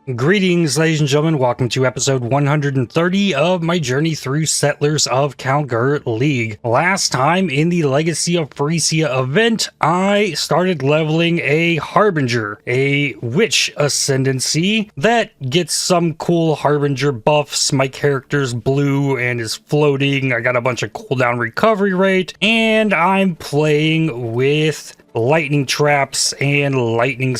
Greetings, ladies and gentlemen. Welcome to episode 130 of my journey through Settlers of Kalguur League. Last time in the Legacy of Phrecia event, I started leveling a Harbinger, a Witch Ascendancy that gets some cool Harbinger buffs. My character's blue and is floating. I got a bunch of cooldown recovery rate, and I'm playing with lightning traps and lightning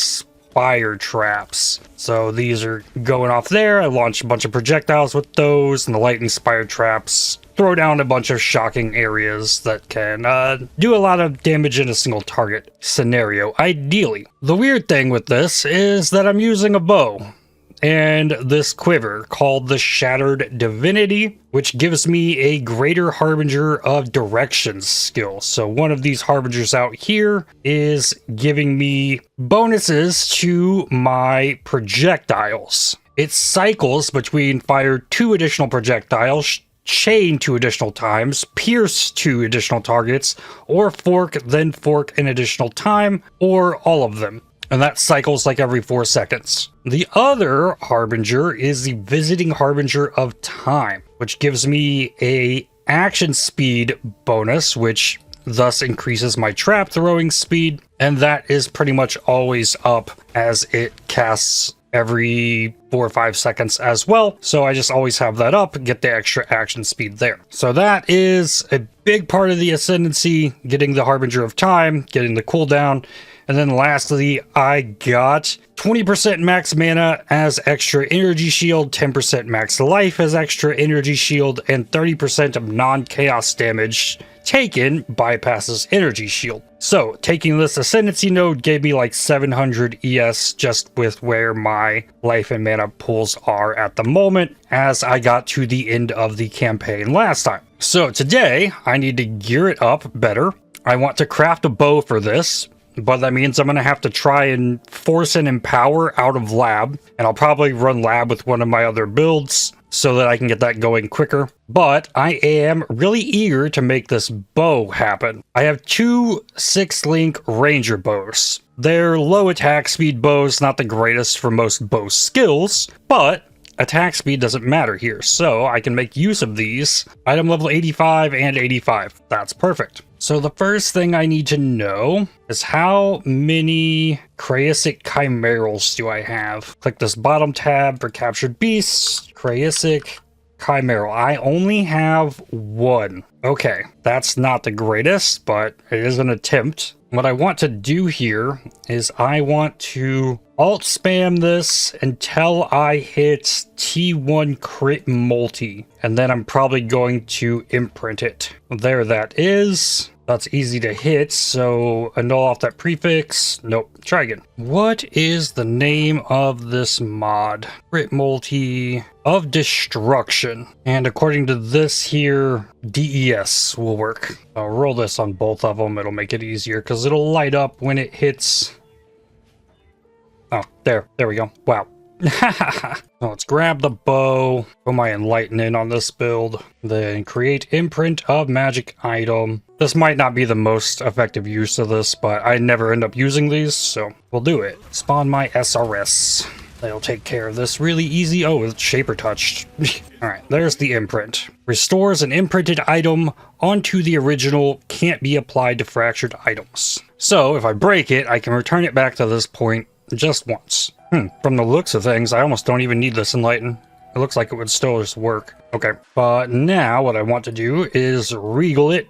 fire traps. So these are going off there. I launched a bunch of projectiles with those, and the lightning spire traps throw down a bunch of shocking areas that can do a lot of damage in a single target scenario, ideally. The weird thing with this is that I'm using a bow and this quiver called the Shattered Divinity, which gives me a greater Harbinger of Directions skill. So one of these Harbingers out here is giving me bonuses to my projectiles. It cycles between fire 2 additional projectiles, chain 2 additional times, pierce 2 additional targets, or fork, then fork an additional time, or all of them. And that cycles like every 4 seconds. The other Harbinger is the Visiting Harbinger of Time, which gives me a action speed bonus, which thus increases my trap throwing speed, and that is pretty much always up as it casts every 4 or 5 seconds as well. So I just always have that up, get the extra action speed there. So that is a big part of the Ascendancy, getting the Harbinger of Time, getting the cooldown. And then lastly, I got 20% max mana as extra energy shield, 10% max life as extra energy shield, and 30% of non-chaos damage taken bypasses energy shield. So taking this Ascendancy node gave me like 700 ES just with where my life and mana pools are at the moment as I got to the end of the campaign last time. So today I need to gear it up better. I want to craft a bow for this, but that means I'm going to have to try and force an empower out of lab, and I'll probably run lab with one of my other builds so that I can get that going quicker. But I am really eager to make this bow happen. I have 2 6-link ranger bows. They're low attack speed bows, not the greatest for most bow skills, but attack speed doesn't matter here, so I can make use of these. Item level 85 and 85. That's perfect. So the first thing I need to know is how many Crasic Chimerals do I have? Click this bottom tab for captured beasts. Crasic Chimeral. I only have 1. Okay, that's not the greatest, but it is an attempt. What I want to do here is I want to alt spam this until I hit T1 crit multi, and then I'm probably going to imprint it. There that is. That's easy to hit, so annul off that prefix. Nope, try again. What is the name of this mod? Crit multi of destruction. And according to this here, DES will work. I'll roll this on both of them. It'll make it easier because it'll light up when it hits. Oh, there we go. Wow. So let's grab the bow, put my enlighten on this build, then create imprint of magic item. This might not be the most effective use of this, but I never end up using these, so we'll do it. Spawn my SRS. They'll take care of this really easy. Oh, it's shaper touched. Alright, there's the imprint. Restores an imprinted item onto the original, can't be applied to fractured items. So if I break it, I can return it back to this point just once. From the looks of things, I almost don't even need this enlighten. It looks like it would still just work. Okay, but now what I want to do is regal it.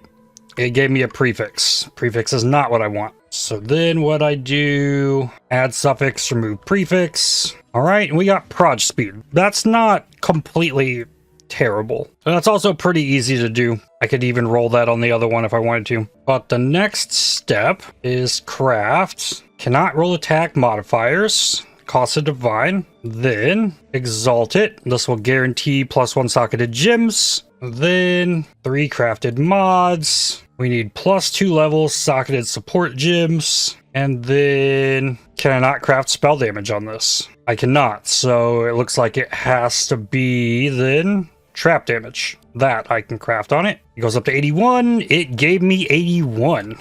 It gave me a prefix. Prefix is not what I want. So then what I do, add suffix, remove prefix. All right, and we got proj speed. That's not completely terrible. That's also pretty easy to do. I could even roll that on the other one if I wanted to. But the next step is craft. Cannot roll attack modifiers. Cost of divine, then exalt it. This will guarantee +1 socketed gems. Then 3 crafted mods. We need +2 levels socketed support gems. And then can I not craft spell damage on this? I cannot, so it looks like it has to be then trap damage. That I can craft on it. It goes up to 81. It gave me 81.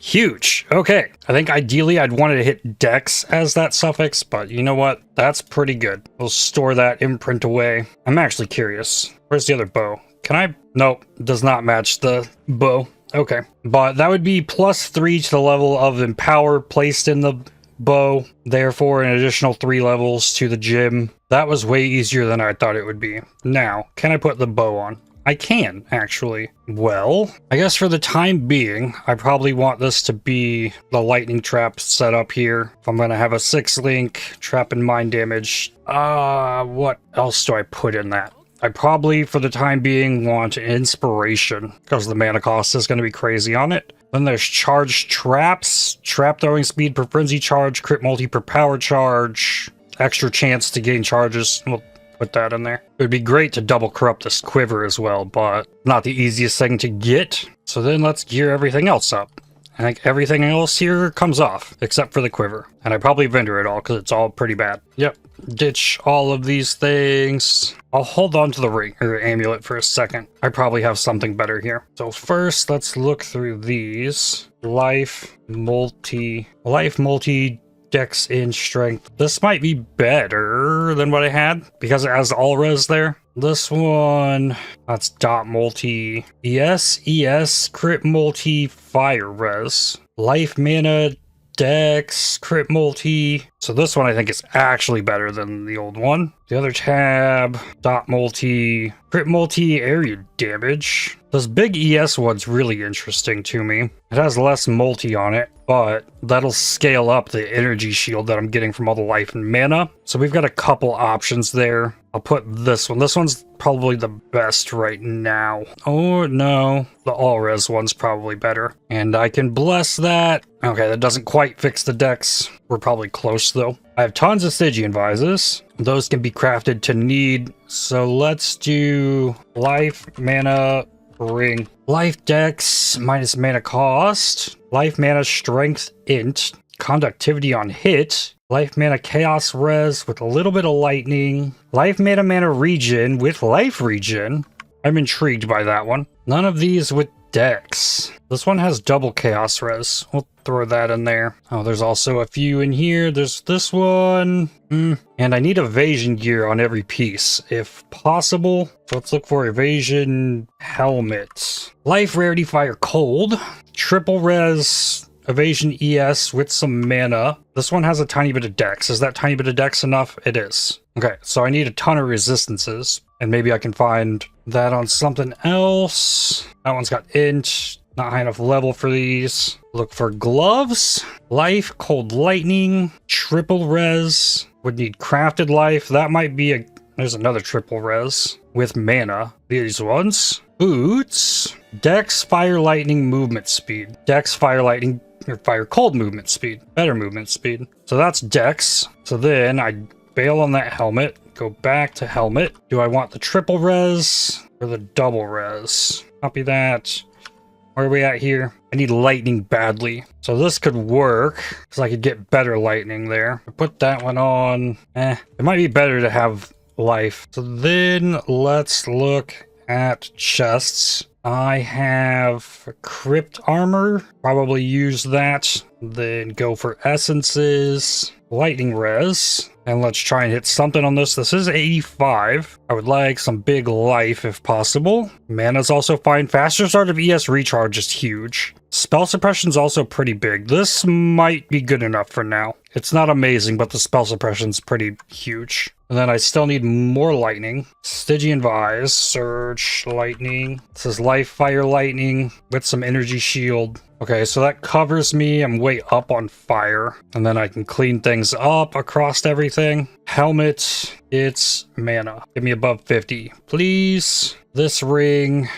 Huge. Okay. I think ideally I'd want to hit Dex as that suffix, but you know what? That's pretty good. We'll store that imprint away. I'm actually curious. Where's the other bow? Can I? Nope. Does not match the bow. Okay. But that would be +3 to the level of Empower placed in the bow. Therefore, an additional 3 levels to the gym. That was way easier than I thought it would be. Now, can I put the bow on? I can, actually. Well, I guess for the time being, I probably want this to be the lightning trap set up here. If I'm going to have a 6-link, trap and mind damage. What else do I put in that? I probably, for the time being, want inspiration, because the mana cost is going to be crazy on it. Then there's charged traps, trap throwing speed per frenzy charge, crit multi per power charge, extra chance to gain charges. We'll put that in there. It would be great to double corrupt this quiver as well, but not the easiest thing to get. So then let's gear everything else up. I think everything else here comes off, except for the quiver. And I probably vendor it all, because it's all pretty bad. Yep. Ditch all of these things. I'll hold on to the ring, or amulet for a second. I probably have something better here. So first, let's look through these. Life, multi, Dex in strength. This might be better than what I had because it has all res there. This one, that's dot multi, ES, crit multi, fire res, life, mana, Dex, crit multi. So this one I think is actually better than the old one. The other tab, dot multi, crit multi, area damage. This big ES one's really interesting to me. It has less multi on it, but that'll scale up the energy shield that I'm getting from all the life and mana. So we've got a couple options there. I'll put this one. This one's probably the best right now. Oh no, the all-res one's probably better. And I can bless that. Okay, that doesn't quite fix the Dex. We're probably close though. I have tons of Stygian Vises. Those can be crafted to need. So let's do life, mana, ring. Life Dex minus mana cost. Life mana strength int. Conductivity on hit. Life mana chaos res with a little bit of lightning. Life mana regen with life regen. I'm intrigued by that one. None of these with Dex. This one has double chaos res. We'll throw that in there. Oh, there's also a few in here. There's this one. And I need evasion gear on every piece, if possible. So let's look for evasion helmet. Life rarity fire cold. Triple res evasion ES with some mana. This one has a tiny bit of Dex. Is that tiny bit of Dex enough? It is. Okay, so I need a ton of resistances. And maybe I can find that on something else. That one's got int. Not high enough level for these. Look for gloves. Life, cold lightning, triple res. Would need crafted life. That might be a... There's another triple res with mana. These ones. Boots. Dex, fire, lightning, movement speed. Dex, fire, lightning, or fire, cold movement speed. Better movement speed. So that's Dex. So then I bail on that helmet. Go back to helmet. Do I want the triple res or the double res? Copy that. Where are we at here? I need lightning badly. So this could work because I could get better lightning there. I put that one on. It might be better to have life. So then let's look at chests. I have crypt armor. Probably use that. Then go for essences. Lightning res. And let's try and hit something on this. This is 85. I would like some big life if possible. Mana's also fine. Faster start of ES recharge is huge. Spell suppression's also pretty big. This might be good enough for now. It's not amazing, but the spell suppression's pretty huge. And then I still need more lightning. Stygian Vise, Surge, Lightning. This is Life, Fire, Lightning with some Energy Shield. Okay, so that covers me. I'm way up on fire. And then I can clean things up across everything. Helmet, it's mana. Give me above 50, please. This ring,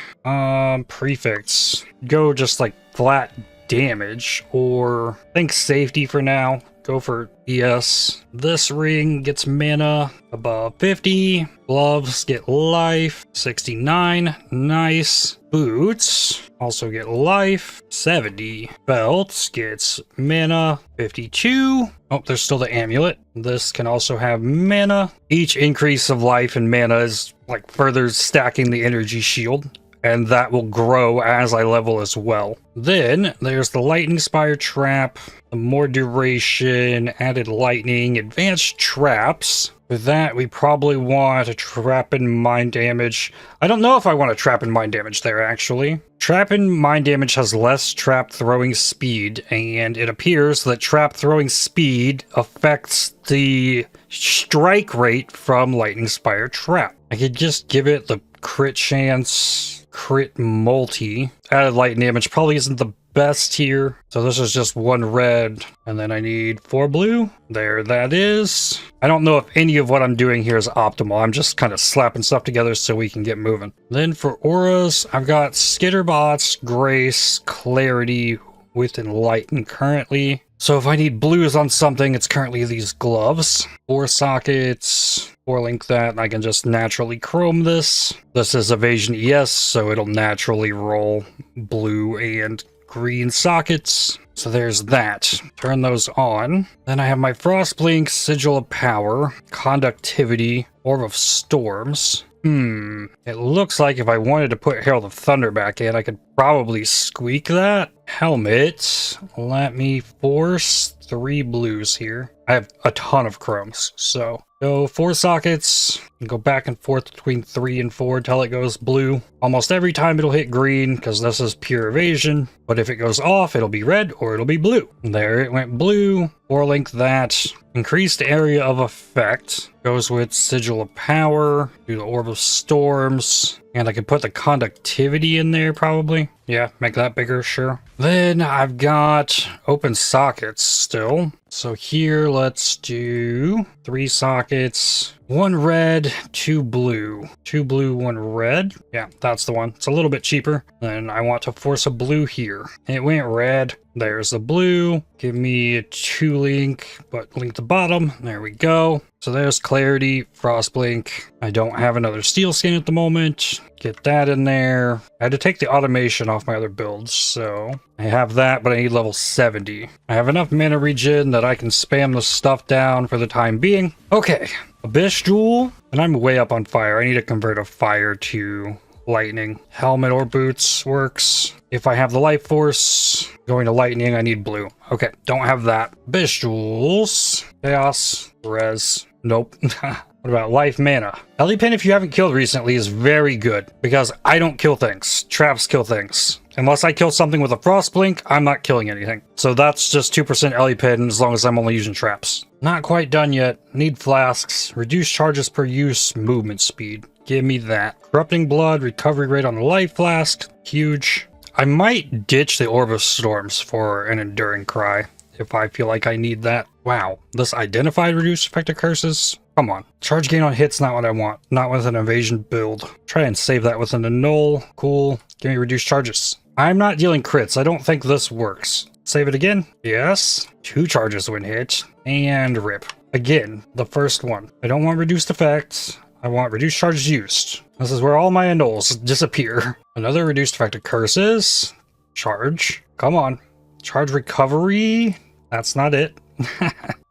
prefix. Go just like flat damage, or think safety for now. Go for ES. This ring gets mana above 50. Gloves get life. 69. Nice. Boots also get life. 70. Belts gets mana. 52. Oh, there's still the amulet. This can also have mana. Each increase of life and mana is like further stacking the energy shield. And that will grow as I level as well. Then there's the Lightning Spire Trap, the more duration, added lightning, advanced traps. With that, we probably want a trap and mind damage. I don't know if I want a trap and mind damage there, actually. Trap and mind damage has less trap throwing speed, and it appears that trap throwing speed affects the strike rate from Lightning Spire Trap. I could just give it the crit chance, crit multi. Added light damage probably isn't the best here. So this is just 1 red, and then I need 4 blue. There that is. I don't know if any of what I'm doing here is optimal. I'm just kind of slapping stuff together so we can get moving. Then for auras, I've got Skitterbots, Grace, Clarity with Enlighten currently. So if I need blues on something, it's currently these gloves. 4 sockets, 4 link that, and I can just naturally chrome this. This is evasion ES, so it'll naturally roll blue and green sockets. So there's that. Turn those on. Then I have my Frostblink, Sigil of Power, Conductivity, Orb of Storms. It looks like if I wanted to put Herald of Thunder back in, I could probably squeak that. Helmet. Let me force 3 blues here. I have a ton of chromes, so go 4 sockets and go back and forth between 3 and 4 till it goes blue. Almost every time it'll hit green because this is pure evasion, but if it goes off, it'll be red or it'll be blue. There it went blue. 4 link that. Increased area of effect goes with Sigil of Power, do the Orb of Storms, and I could put the Conductivity in there probably. Yeah, make that bigger, sure. Then I've got open sockets still. So here, let's do 3 sockets, 1 red, 2 blue. 2 blue, 1 red. Yeah, that's the one. It's a little bit cheaper. Then I want to force a blue here. It went red. There's the blue. Give me a 2 link, but link the bottom. There we go. So there's Clarity, Frostblink. I don't have another Steel Skin at the moment. Get that in there. I had to take the automation off my other builds, so I have that, but I need level 70. I have enough mana regen that I can spam the stuff down for the time being. Okay, Abyss Jewel, and I'm way up on fire. I need to convert a fire to lightning. Helmet or boots works. If I have the life force going to lightning, I need blue. Okay, don't have that. Abyss Jewels, Chaos, Res. Nope. What about life mana? Ellie-Pin, if you haven't killed recently, is very good because I don't kill things. Traps kill things. Unless I kill something with a Frostblink, I'm not killing anything. So that's just 2% Ellie-Pin as long as I'm only using traps. Not quite done yet. Need flasks. Reduce charges per use, movement speed. Give me that. Corrupting Blood, recovery rate on the life flask. Huge. I might ditch the Orb of Storms for an Enduring Cry if I feel like I need that. Wow, this identified reduced effective curses? Come on. Charge gain on hits, not what I want. Not with an evasion build. Try and save that with an annul. Cool. Give me reduced charges. I'm not dealing crits. I don't think this works. Save it again. Yes. 2 charges when hit. And rip. Again, the first one. I don't want reduced effects. I want reduced charges used. This is where all my annuls disappear. Another reduced effective curses. Charge. Come on. Charge recovery. That's not it.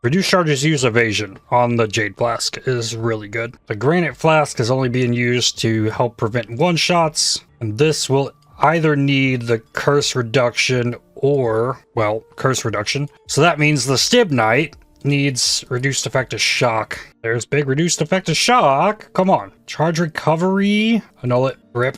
Reduced charges use evasion on the Jade Flask is really good. The Granite Flask is only being used to help prevent one-shots, and this will either need the curse reduction or, well, curse reduction. So that means the Stib Knight needs reduced effective shock. There's big reduced effective shock. Come on. Charge recovery. Annul it. Rip.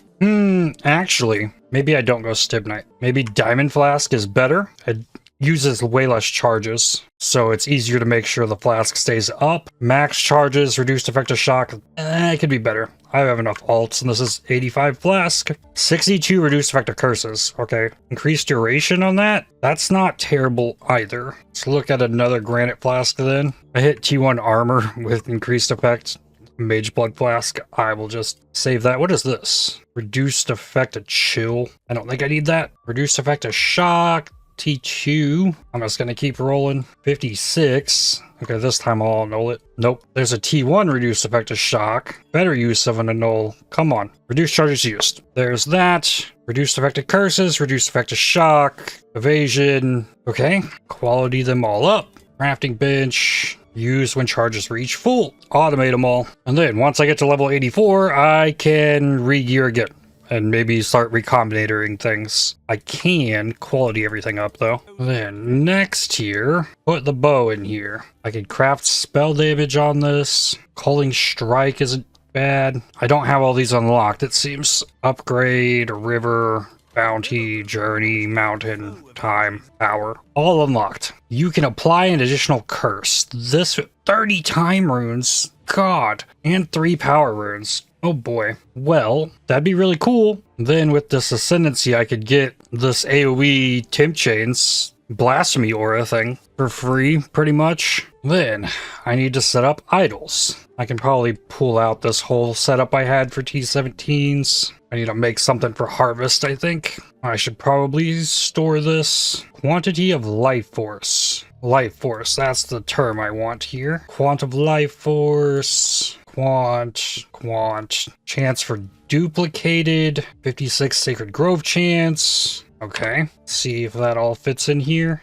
Actually, maybe I don't go Stib Knight. Maybe Diamond Flask is better. It uses way less charges, so it's easier to make sure the flask stays up. Max charges, reduced effective shock. It could be better. I have enough alts, and this is 85 flask. 62 reduced effective curses. Okay. Increased duration on that? That's not terrible either. Let's look at another Granite Flask then. I hit T1 armor with increased effect. Mage Blood Flask. I will just save that. What is this? Reduced effect of chill. I don't think I need that. Reduced effect of shock. T2. I'm just gonna keep rolling. 56. Okay, this time I'll annul it. Nope. There's a T1 reduced effective shock. Better use of an annul. Come on. Reduced charges used. There's that. Reduced effective curses. Reduced effective shock. Evasion. Okay. Quality them all up. Crafting bench. Use when charges reach full. Automate them all. And then once I get to level 84, I can re-gear again. and maybe start recombinating things. I can quality everything up though. Then next here, put the bow in here. I can craft spell damage on this. Calling Strike isn't bad. I don't have all these unlocked, it seems. Upgrade, river, bounty, journey, mountain, time, power. All unlocked. You can apply an additional curse. This 30 time runes. God. And 3 power runes. Oh boy. Well, that'd be really cool. Then with this ascendancy, I could get this AoE Temp Chains Blasphemy Aura thing for free, pretty much. Then I need to set up idols. I can probably pull out this whole setup I had for T17s. I need to make something for harvest, I think. I should probably store this. Quantity of life force. Life force, that's the term I want here. Quant of life force. Quant. Chance for duplicated. 56 Sacred Grove chance. Okay, see if that all fits in here.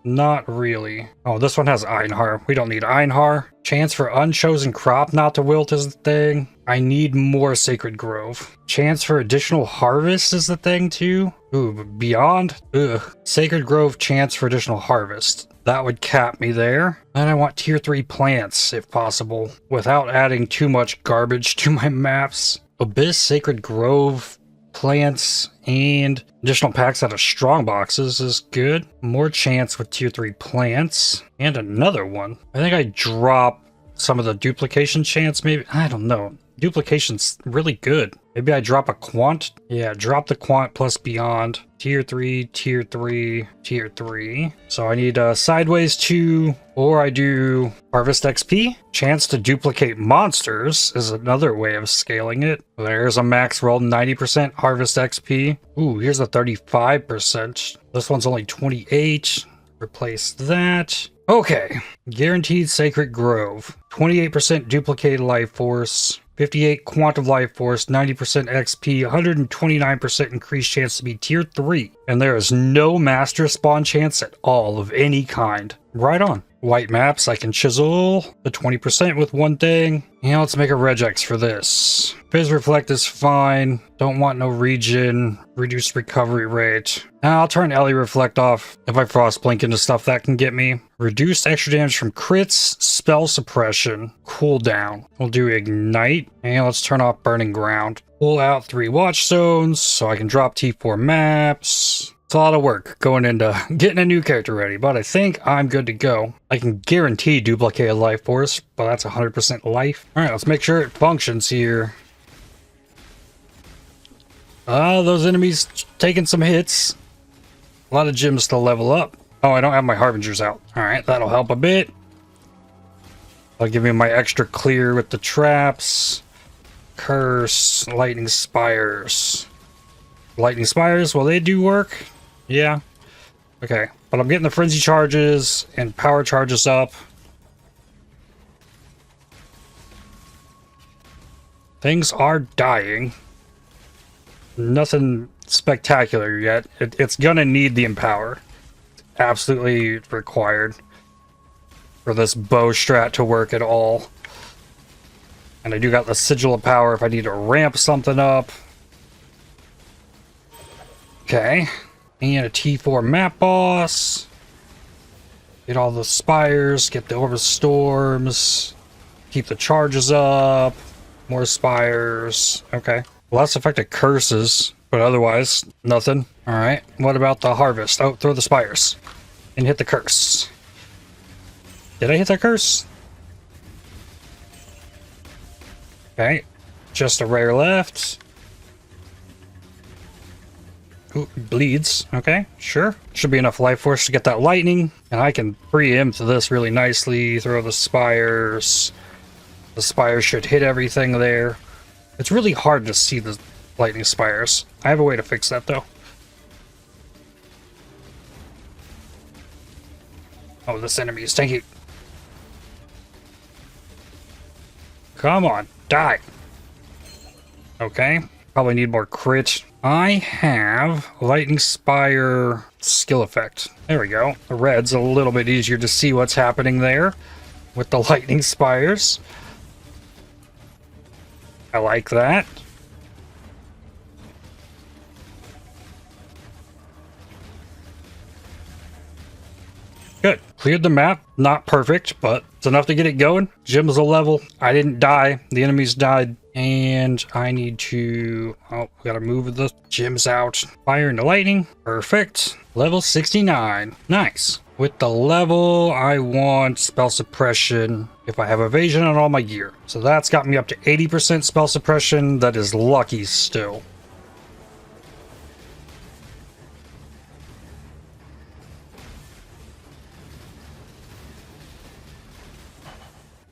Not really. Oh, this one has Einhar. We don't need Einhar. Chance for unchosen crop not to wilt is the thing. I need more Sacred Grove. Chance for additional harvest is the thing too. Ooh, beyond? Ugh. Sacred Grove chance for additional harvest. That would cap me there. And I want tier 3 plants, if possible, without adding too much garbage to my maps. Abyss, Sacred Grove, plants, and additional packs out of strong boxes is good. More chance with tier 3 plants. And another one. I think I drop some of the duplication chance, maybe. I don't know. Duplication's really good. Maybe I drop a quant. Yeah, drop the quant plus beyond. Tier 3, tier 3, tier 3. So I need sideways 2, or I do harvest XP. Chance to duplicate monsters is another way of scaling it. There's a max roll 90% harvest XP. Ooh, here's a 35%. This one's only 28. Replace that. Okay, guaranteed Sacred Grove. 28% duplicated life force. 58 quantum life force, 90% XP, 129% increased chance to be tier 3. And there is no master spawn chance at all of any kind. Right on. White maps, I can chisel the 20% with one thing. And let's make a regex for this. Phase Reflect is fine. Don't want no regen. Reduced recovery rate. Now I'll turn Ellie Reflect off if I frost blink into stuff that can get me. Reduced extra damage from crits, spell suppression, cooldown. We'll do Ignite. And let's turn off Burning Ground. Pull out 3 watch zones so I can drop T4 maps. It's a lot of work going into getting a new character ready, but I think I'm good to go. I can guarantee duplicated life force, but that's 100% life. Alright, let's make sure it functions here. Those enemies taking some hits. A lot of gems to level up. Oh, I don't have my Harbingers out. Alright, that'll help a bit. That'll give me my extra clear with the traps. Curse, Lightning Spires. Lightning Spires, well, they do work. Yeah. Okay, but I'm getting the Frenzy charges and power charges up. Things are dying. Nothing spectacular yet. It's gonna need the Empower. Absolutely required for this bow strat to work at all. And I do got the Sigil of Power if I need to ramp something up. Okay. And a T4 map boss. Get all the spires, get the Orb of Storms. Keep the charges up. More spires. Okay. Less effective curses, but otherwise, nothing. Alright. What about the harvest? Oh, throw the spires. And hit the curse. Did I hit that curse? Okay. Just a rare left. Ooh, bleeds. Okay, sure. Should be enough life force to get that lightning. And I can preempt this really nicely. Throw the spires. The spires should hit everything there. It's really hard to see the lightning spires. I have a way to fix that, though. Oh, this enemy is tanky. Come on, die. Okay, probably need more crit. I have Lightning Spire skill effect. There we go. The red's a little bit easier to see what's happening there with the Lightning Spires. I like that. Good. Cleared the map. Not perfect, but it's enough to get it going. Gym's a level. I didn't die. The enemies died. And I need to... Oh, we gotta move the gyms out. Fire into lightning. Perfect. Level 69. Nice. With the level, I want spell suppression if I have evasion on all my gear. So that's got me up to 80% spell suppression. That is lucky still.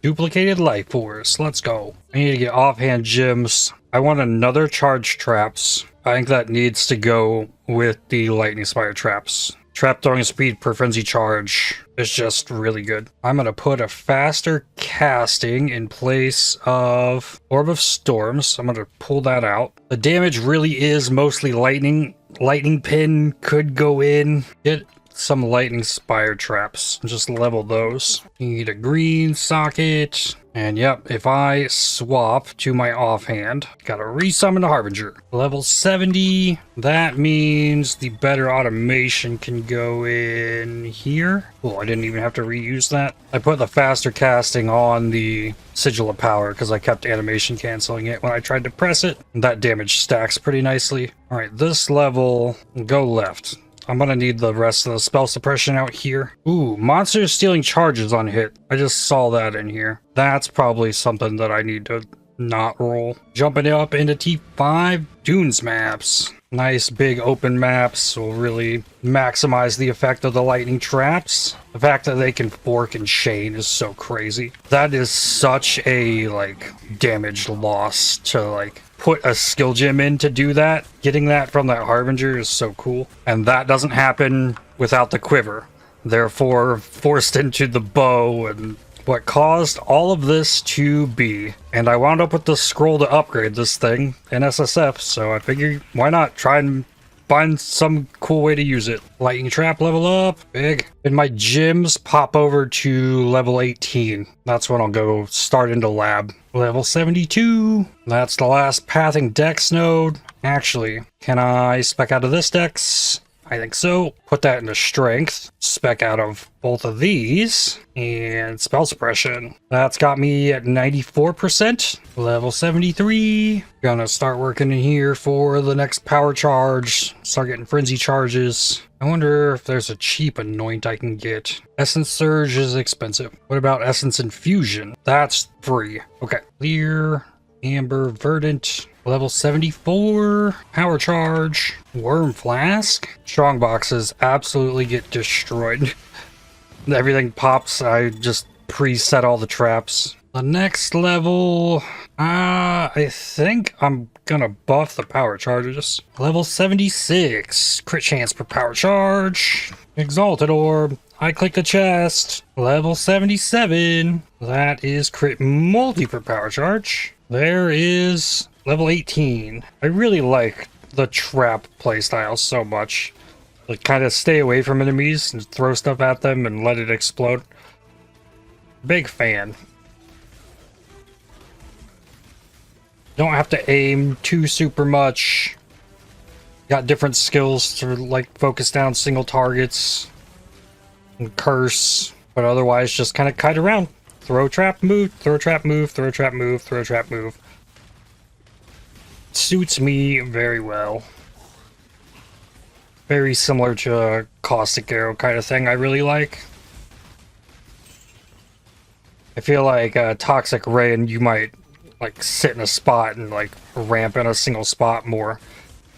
Duplicated life force. Let's go. I need to get offhand gems. I want another charge traps. I think that needs to go with the lightning spire traps. Trap throwing speed per frenzy charge is just really good. I'm going to put a faster casting in place of Orb of Storms. I'm going to pull that out. The damage really is mostly lightning. Lightning pin could go in. Get some lightning spire traps. Just level those. Need a green socket. And yep, if I swap to my offhand, gotta resummon the Harbinger. Level 70, that means the better automation can go in here. Oh, I didn't even have to reuse that. I put the faster casting on the Sigil of Power because I kept animation canceling it when I tried to press it. That damage stacks pretty nicely. All right, this level, go left. I'm gonna need the rest of the spell suppression out here. Ooh, monsters stealing charges on hit. I just saw that in here. That's probably something that I need to not roll. Jumping up into T5, Dunes maps. Nice big open maps will really maximize the effect of the lightning traps. The fact that they can fork and chain is so crazy. That is such a damage loss to put a skill gem in to do that. Getting that from that Harbinger is so cool. And that doesn't happen without the quiver. Therefore, forced into the bow and what caused all of this to be. And I wound up with the scroll to upgrade this thing in SSF, so I figured why not try and find some cool way to use it. Lightning trap level up, big. And my gyms pop over to level 18. That's when I'll go start into lab. Level 72. That's the last pathing dex node. Actually, can I spec out of this dex? I think so. Put that into strength. Spec out of both of these. And spell suppression. That's got me at 94%. Level 73. Gonna start working in here for the next power charge. Start getting frenzy charges. I wonder if there's a cheap anoint I can get. Essence Surge is expensive. What about Essence Infusion? That's free. Okay. Clear. Amber Verdant. Level 74. Power Charge. Worm Flask. Strong boxes absolutely get destroyed. Everything pops. I just preset all the traps. The next level, I think I'm gonna buff the power charges. Level 76, crit chance per power charge. Exalted Orb, I click the chest. Level 77, that is crit multi per power charge. There is level 18. I really like the trap playstyle so much. Like, kind of stay away from enemies and throw stuff at them and let it explode. Big fan. Don't have to aim too super much. Got different skills to focus down single targets and curse, but otherwise just kind of kite around. Throw trap, move, throw trap, move, throw trap, move, throw trap, move. Suits me very well. Very similar to a caustic arrow kind of thing I really like. I feel like toxic ray and you might sit in a spot and ramp in a single spot more.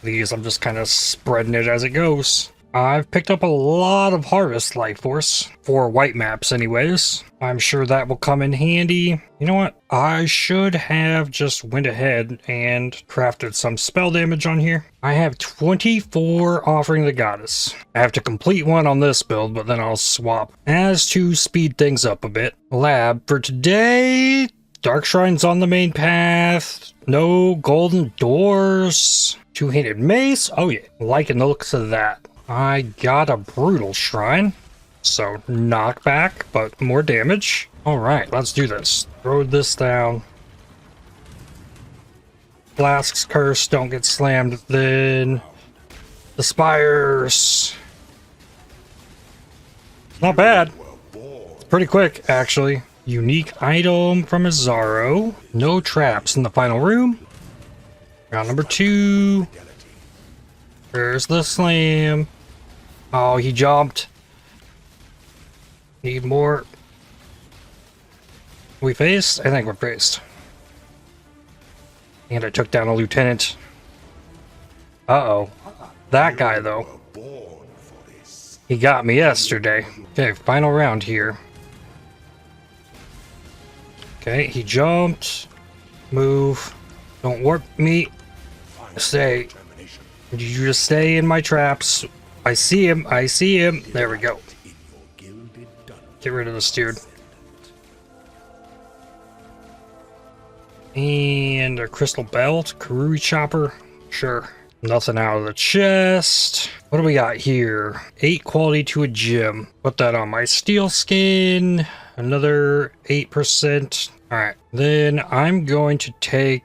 These I'm just kind of spreading it as it goes. I've picked up a lot of harvest life force for white maps anyways. I'm sure that will come in handy. You know what? I should have just went ahead and crafted some spell damage on here. I have 24 offering the goddess. I have to complete one on this build, but then I'll swap. As to speed things up a bit. Lab for today. Dark Shrine's on the main path. No golden doors. Two-handed mace. Oh yeah, liking the looks of that. I got a brutal shrine. So knockback, but more damage. Alright, let's do this. Throw this down. Flask's curse, don't get slammed. Then the spires. Not bad. It's pretty quick, actually. Unique item from Azaro. No traps in the final room. Round number 2. There's the slam. Oh, he jumped. Need more. We faced? I think we're faced. And I took down a lieutenant. Uh-oh. That guy, though. He got me yesterday. Okay, final round here. Okay, he jumped. Move. Don't warp me. Stay. Did you just stay in my traps? I see him. I see him. There we go. Get rid of this dude. And a crystal belt. Karuri chopper. Sure. Nothing out of the chest. What do we got here? 8 quality to a gem. Put that on my steel skin. Another 8%. Alright. Then I'm going to take...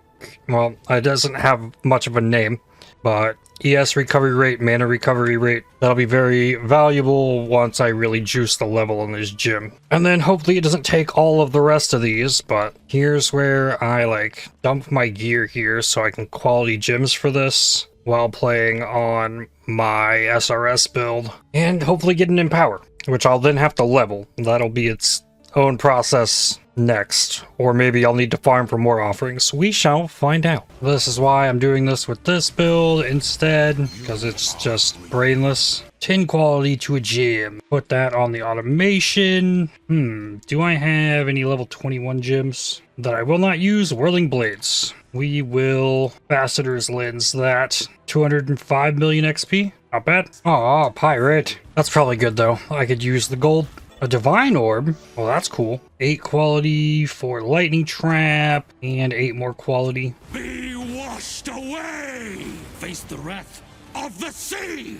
Well, it doesn't have much of a name. But ES recovery rate, mana recovery rate. That'll be very valuable once I really juice the level in this gym. And then hopefully it doesn't take all of the rest of these. But here's where I like dump my gear here so I can quality gems for this while playing on my SRS build. And hopefully get an Empower, which I'll then have to level. That'll be its own process next, or maybe I'll need to farm for more offerings. We shall find out. This is why I'm doing this with this build instead, because it's just brainless. 10 quality to a gem. Put that on the automation. Do I have any level 21 gems that I will not use? Whirling Blades. We will Ambassador's Lens that. 205 million XP. Not bad. Oh, pirate. That's probably good though. I could use the gold. A Divine Orb. Well, that's cool. 8 quality for Lightning Trap, and 8 more quality. Be washed away! Face the wrath of the sea!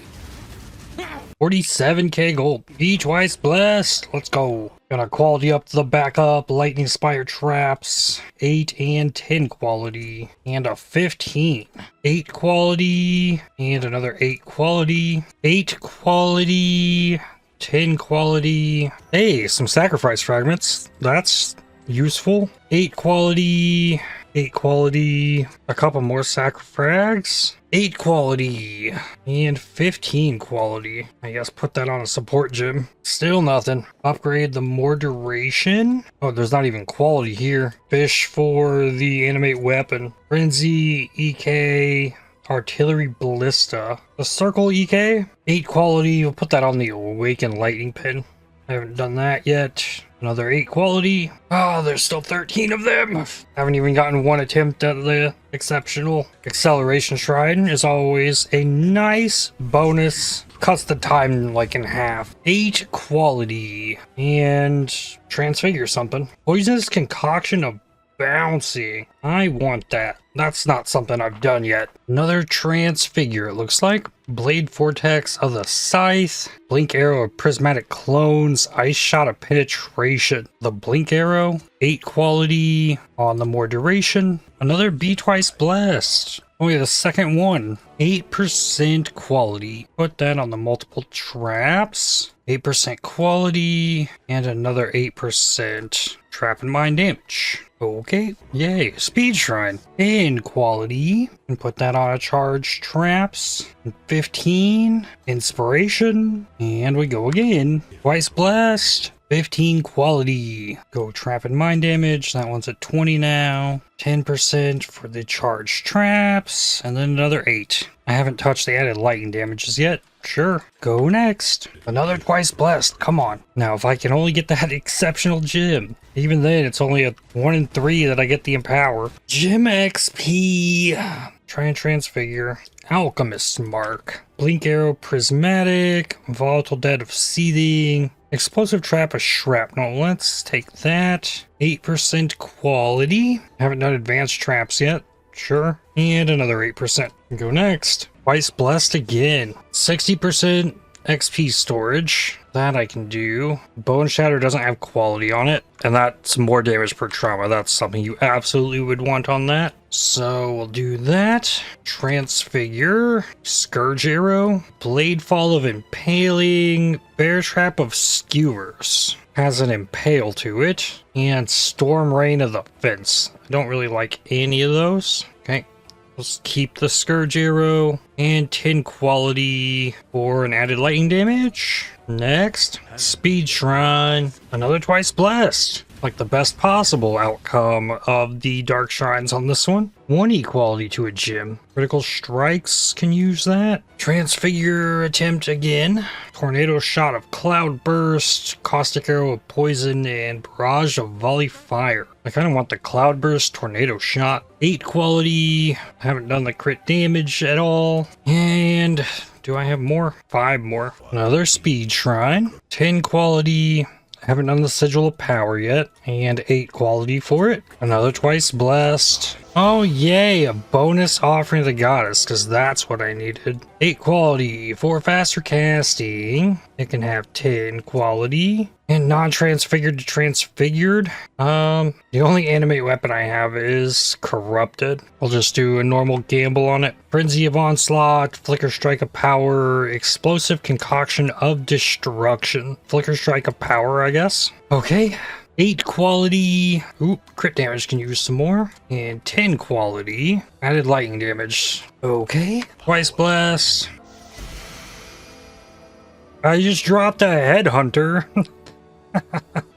47k gold. Be twice blessed. Let's go. Gonna quality up the backup. Lightning Spire Traps. 8 and 10 quality. And a 15. 8 quality. And another 8 quality. 8 quality. 10 quality. Hey, some sacrifice fragments. That's useful. 8 quality. 8 quality. A couple more frags. 8 quality. And 15 quality. I guess put that on a support gem. Still nothing. Upgrade the more duration. Oh, there's not even quality here. Fish for the animate weapon. Frenzy, EK. Artillery Ballista. The Circle EK, 8 quality. We'll put that on the Awaken Lightning Pin. I haven't done that yet. Another 8 quality. Oh, there's still 13 of them. Haven't even gotten one attempt at the exceptional. Acceleration Shrine is always a nice bonus. Cuts the time like in half. 8 quality. And Transfigure something. Poisonous Concoction of Bouncy. I want that. That's not something I've done yet. Another Transfigure, it looks like. Blade Vortex of the Scythe. Blink Arrow of Prismatic Clones. Ice Shot of Penetration. The Blink Arrow. 8 quality on the more duration. Another Be Twice Blessed. Only the second one. 8% quality. Put that on the multiple traps. 8% quality. And another 8% trap and mine damage. Okay, yay. Speed Shrine. 10 quality. And put that on a charge traps. 15 inspiration. And we go again. Twice blessed. 15 quality. Go trap and mine damage. That one's at 20 now. 10% for the charge traps. And then another 8. I haven't touched the added lightning damages yet. Sure. Go next. Another twice blessed. Come on. Now, if I can only get that exceptional gem. Even then, it's only a 1 in 3 that I get the Empower. Gem XP. Try and Transfigure. Alchemist's Mark. Blink Arrow Prismatic. Volatile Dead of Seething. Explosive Trap of Shrapnel. Let's take that. 8% quality. Haven't done advanced traps yet. Sure. And another 8%. Go next. Twice blessed again. 60% XP storage. That I can do. Bone Shatter doesn't have quality on it. And that's more damage per trauma. That's something you absolutely would want on that. So we'll do that. Transfigure, Scourge Arrow, Blade Fall of Impaling, Bear Trap of Skewers. Has an impale to it, and Storm Rain of the Fence. I don't really like any of those. Okay, let's keep the Scourge Arrow, and 10 quality for an added lightning damage. Next, Speed Shrine, another Twice Blessed. Like the best possible outcome of the Dark Shrines on this one. 1 equality to a gem. Critical Strikes can use that. Transfigure attempt again. Tornado Shot of Cloudburst. Caustic Arrow of Poison. And Barrage of Volley Fire. I kind of want the Cloudburst Tornado Shot. 8 quality. Haven't done the crit damage at all. And do I have more? 5 more. Another Speed Shrine. 10 quality. Haven't done the Sigil of Power yet, and 8 quality for it. Another Twice Blessed. Oh yay, a bonus Offering of the Goddess, because that's what I needed. 8 quality for faster casting. It can have 10 quality. And non-transfigured to transfigured. The only animate weapon I have is Corrupted. We'll just do a normal gamble on it. Frenzy of Onslaught, Flicker Strike of Power, Explosive Concoction of Destruction. Flicker Strike of Power, I guess. Okay. 8 quality. Oop, crit damage can use some more. And 10 quality. Added lightning damage. Okay. Twice Blast. I just dropped a Headhunter.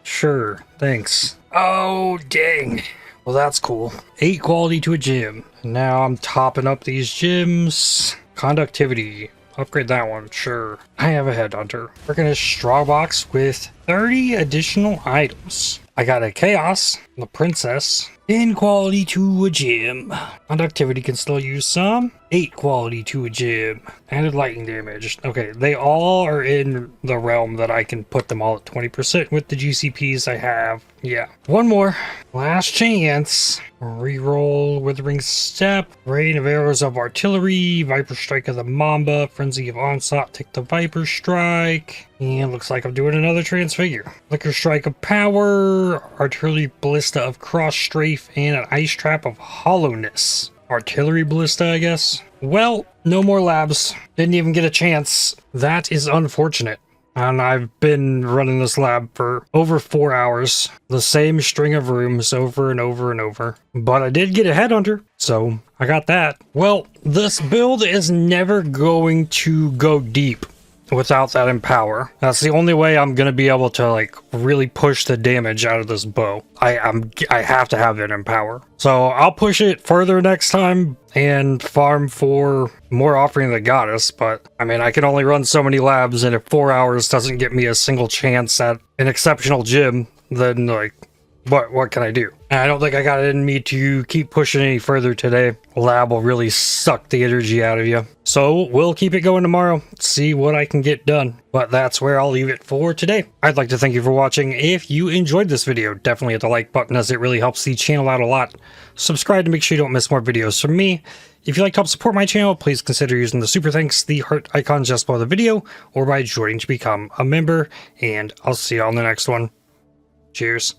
Sure, thanks. Oh, dang. Well, that's cool. 8 quality to a gem. Now I'm topping up these gems. Conductivity. Upgrade that one, sure. I have a Headhunter. We're gonna straw box with 30 additional items. I got a Chaos, the Princess, 10 quality to a gem. Conductivity can still use some. 8 quality to a gem. Added lightning damage. Okay, they all are in the realm that I can put them all at 20% with the GCPs I have. Yeah. One more. Last chance. Reroll Withering Step. Rain of Arrows of Artillery. Viper Strike of the Mamba. Frenzy of Onslaught. Take the Viper Strike. And looks like I'm doing another Transfigure. Flicker Strike of Power. Artillery Ballista of Cross Strafe. And an Ice Trap of Hollowness. Artillery Ballista, I guess. Well, no more labs. Didn't even get a chance. That is unfortunate. And I've been running this lab for over 4 hours. The same string of rooms over and over and over. But I did get a Headhunter, so I got that. Well, this build is never going to go deep without that Empower. That's the only way I'm gonna be able to like really push the damage out of this bow. I have to have that Empower. So I'll push it further next time and farm for more Offering of the Goddess, but I mean I can only run so many labs, and if 4 hours doesn't get me a single chance at an exceptional gym, then like what can I do? And I don't think I got it in me to keep pushing any further today. Lab will really suck the energy out of you. So we'll keep it going tomorrow, see what I can get done. But that's where I'll leave it for today. I'd like to thank you for watching. If you enjoyed this video, definitely hit the like button as it really helps the channel out a lot. Subscribe to make sure you don't miss more videos from me. If you'd like to help support my channel, please consider using the super thanks, the heart icon just below the video, or by joining to become a member. And I'll see you on the next one. Cheers.